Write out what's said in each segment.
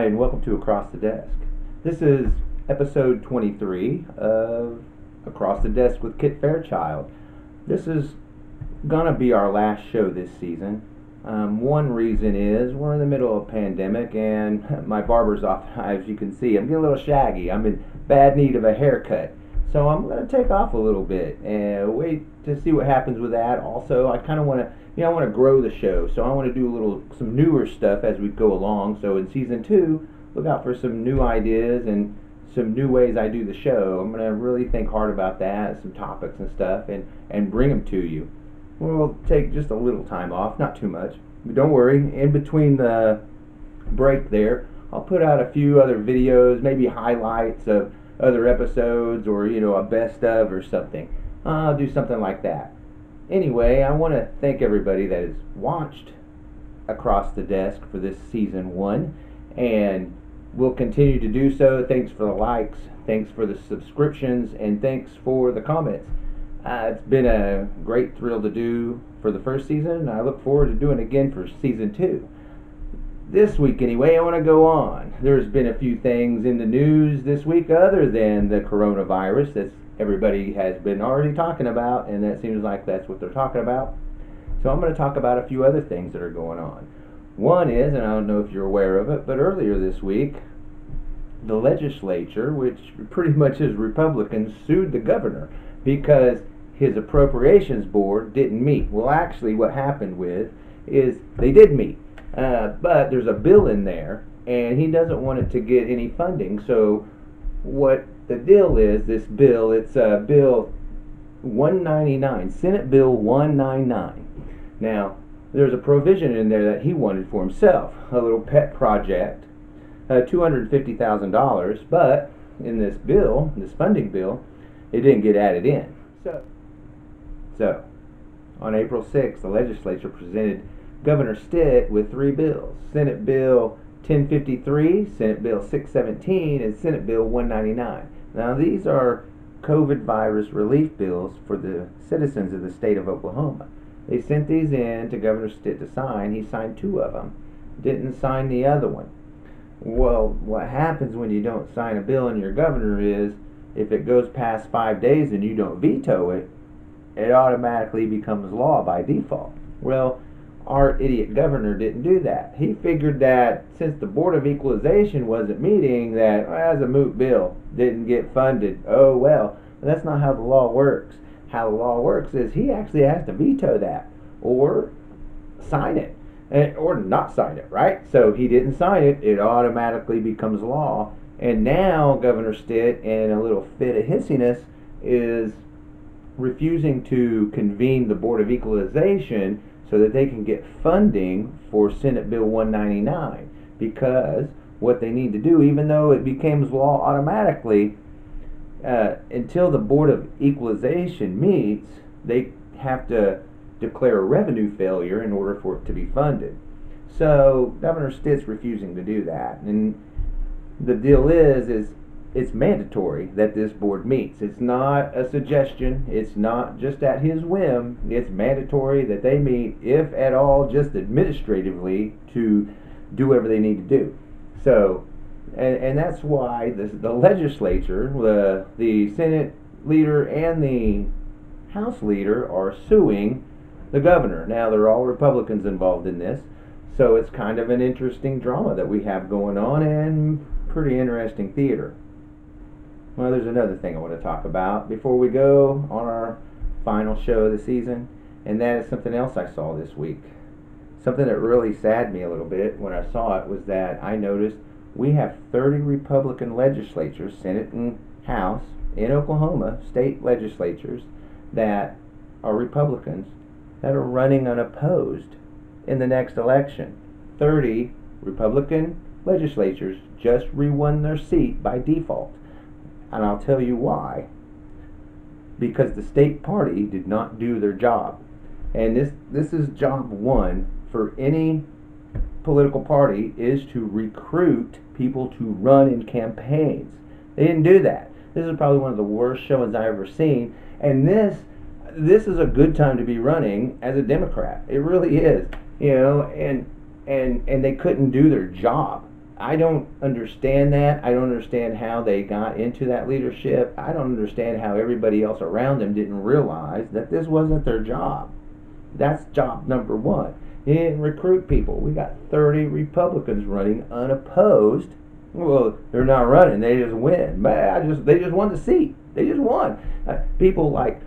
and welcome to Across the Desk. This is episode 23 of Across the Desk with Kit Fairchild. This is gonna be our last show this season. One reason is we're in the middle of a pandemic and my barber's off. As you can see, I'm getting a little shaggy. I'm in bad need of a haircut. So I'm going to take off a little bit and wait to see what happens with that. Also, I kind of want to, I want to grow the show. So I want to do some newer stuff as we go along. So in season 2, look out for some new ideas and some new ways I do the show. I'm going to really think hard about that, some topics and stuff, and bring them to you. We'll take just a little time off, not too much. But don't worry, in between the break there, I'll put out a few other videos, maybe highlights of other episodes, or a best of or something. I'll do something like that. Anyway, I want to thank everybody that has watched Across the Desk for this season 1, and we'll continue to do so. Thanks for the likes, thanks for the subscriptions, and thanks for the comments. It's been a great thrill to do for the first season, and I look forward to doing it again for season 2. This week, anyway, I want to go on. There's been a few things in the news this week other than the coronavirus that everybody has been already talking about, and that seems like that's what they're talking about. So I'm going to talk about a few other things that are going on. One is, and I don't know if you're aware of it, but earlier this week, the legislature, which pretty much is Republicans, sued the governor because his appropriations board didn't meet. Well, actually, what happened is they did meet. But there's a bill in there, and he doesn't want it to get any funding. So what the deal is, this bill, it's Bill 199, Senate Bill 199. Now, there's a provision in there that he wanted for himself, a little pet project, $250,000, but in this bill, this funding bill, it didn't get added in. So on April 6th, the legislature presented Governor Stitt with 3 bills: Senate Bill 1053, Senate Bill 617, and Senate Bill 199. Now these are COVID virus relief bills for the citizens of the state of Oklahoma. They sent these in to Governor Stitt to sign. He signed 2 of them, didn't sign the other one. Well, what happens when you don't sign a bill and you're governor is, if it goes past 5 days and you don't veto it, it automatically becomes law by default. Well, our idiot governor didn't do that. He figured that since the Board of Equalization wasn't meeting, that as a moot bill, didn't get funded. Oh well, that's not how the law works. How the law works is he actually has to veto that, or sign it, or not sign it, right? So he didn't sign it, it automatically becomes law. And now Governor Stitt, in a little fit of hissiness, is refusing to convene the Board of Equalization so that they can get funding for Senate Bill 199, because what they need to do, even though it becomes law automatically, until the Board of Equalization meets, they have to declare a revenue failure in order for it to be funded. So Governor Stitt's refusing to do that, and the deal is it's mandatory that this board meets. It's not a suggestion. It's not just at his whim. It's mandatory that they meet, if at all, just administratively, to do whatever they need to do. So, and that's why the legislature, the Senate leader and the House leader, are suing the governor. Now, they're all Republicans involved in this, so it's kind of an interesting drama that we have going on, and pretty interesting theater. Well, there's another thing I want to talk about before we go on our final show of the season, and that is something else I saw this week. Something that really saddened me a little bit when I saw it was that I noticed we have 30 Republican legislatures, Senate and House, in Oklahoma, state legislatures, that are Republicans, that are running unopposed in the next election. 30 Republican legislatures just re-won their seat by default. And I'll tell you why. Because the state party did not do their job. And this is job 1 for any political party, is to recruit people to run in campaigns. They didn't do that. This is probably one of the worst showings I've ever seen. And this is a good time to be running as a Democrat. It really is. And they couldn't do their job. I don't understand that. I don't understand how they got into that leadership. I don't understand how everybody else around them didn't realize that this wasn't their job. That's job number one. He didn't recruit people. We got 30 Republicans running unopposed. Well, they're not running. They just win. They just won the seat. They just won. People like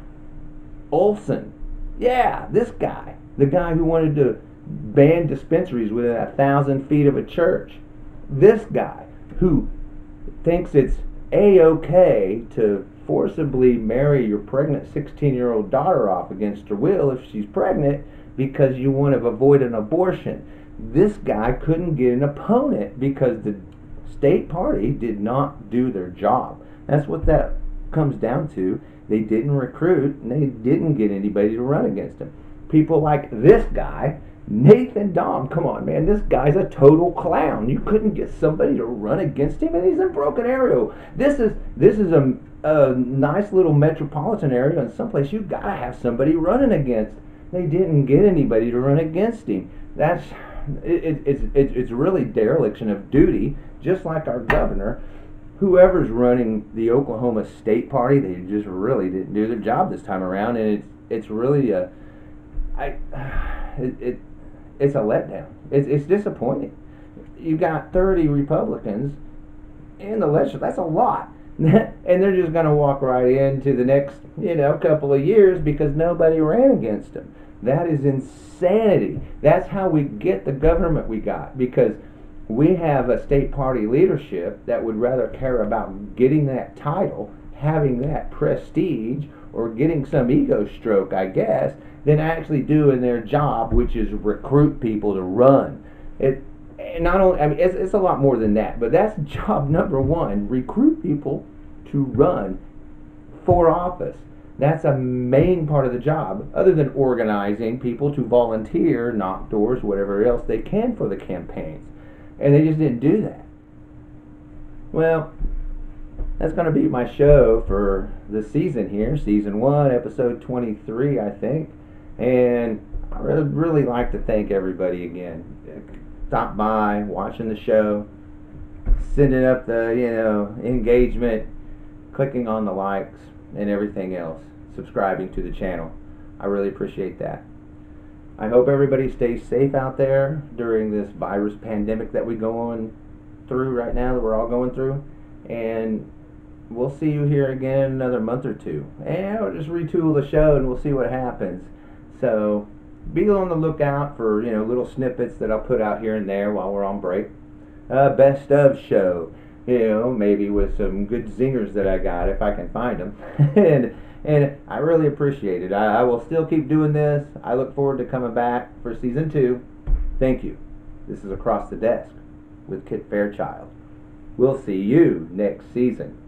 Olson. Yeah, this guy. The guy who wanted to ban dispensaries within 1,000 feet of a church. This guy who thinks it's A-OK to forcibly marry your pregnant 16-year-old daughter off against her will if she's pregnant because you want to avoid an abortion. This guy couldn't get an opponent because the state party did not do their job. That's what that comes down to. They didn't recruit and they didn't get anybody to run against him. People like this guy, Nathan Dom, come on, man, this guy's a total clown. You couldn't get somebody to run against him, and he's in Broken Arrow. This is a nice little metropolitan area, and someplace you gotta have somebody running against. They didn't get anybody to run against him. It's really dereliction of duty, just like our governor. Whoever's running the Oklahoma State Party, they just really didn't do their job this time around, and it's really it's a letdown. It's disappointing. You got 30 Republicans in the legislature. That's a lot. And they're just going to walk right into the next, couple of years because nobody ran against them. That is insanity. That's how we get the government we got, because we have a state party leadership that would rather care about getting that title, having that prestige, or getting some ego stroke, I guess, than actually doing their job, which is recruit people to run. It's a lot more than that, but that's job number one: recruit people to run for office. That's a main part of the job, other than organizing people to volunteer, knock doors, whatever else they can for the campaigns. And they just didn't do that. Well, that's going to be my show for the season here, season 1, episode 23, I think. And I would really like to thank everybody again. Stop by, watching the show, sending up the, engagement, clicking on the likes, and everything else, subscribing to the channel. I really appreciate that. I hope everybody stays safe out there during this virus pandemic that we're going through right now, that we're all going through. And we'll see you here again in another month or two. And I'll just retool the show and we'll see what happens. So be on the lookout for, little snippets that I'll put out here and there while we're on break. Best of show, maybe with some good zingers that I got if I can find them. And I really appreciate it. I will still keep doing this. I look forward to coming back for season 2. Thank you. This is Across the Desk with Kit Fairchild. We'll see you next season.